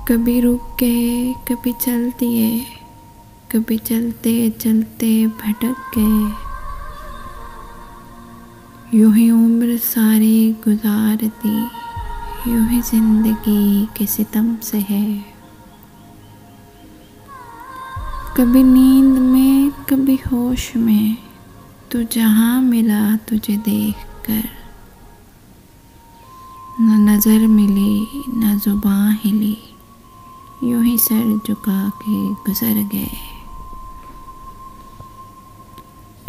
कभी रुक गए, कभी चल दिए, कभी चलते चलते भटक गए। यूं ही उम्र सारी गुजार दी, यूं ही जिंदगी के सितम से है। कभी नींद में, कभी होश में, तू जहाँ मिला तुझे देखकर। न नजर मिली, न जुबान हिली, यूं ही सर झुका के गुजर गए।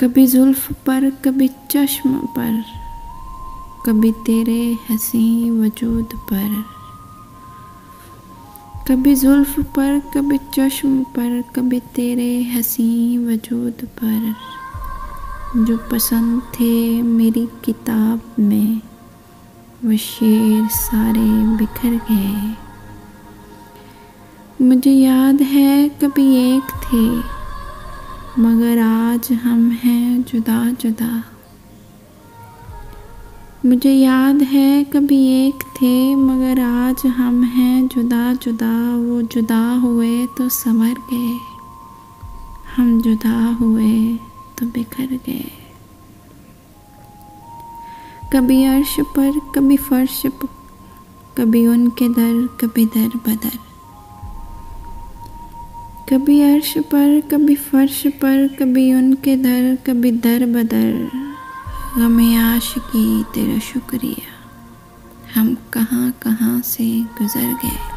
कभी जुल्फ पर, कभी चश्म पर, कभी तेरे हंसी वजूद पर। कभी जुल्फ पर, कभी चश्म पर, कभी तेरे हंसी वजूद पर। जो पसंद थे मेरी किताब में, वो शेर सारे बिखर गए। मुझे याद है कभी एक थे, मगर आज हम हैं जुदा जुदा। मुझे याद है कभी एक थे, मगर आज हम हैं जुदा जुदा। वो जुदा हुए तो संवर गए, हम जुदा हुए तो बिखर गए। कभी अर्श पर, कभी फर्श पर, कभी उनके दर, कभी दर बदर। कभी अर्श पर, कभी फर्श पर, कभी उनके दर, कभी दर बदर। गमे आशिकी तेरा शुक्रिया, हम कहाँ कहाँ से गुजर गए।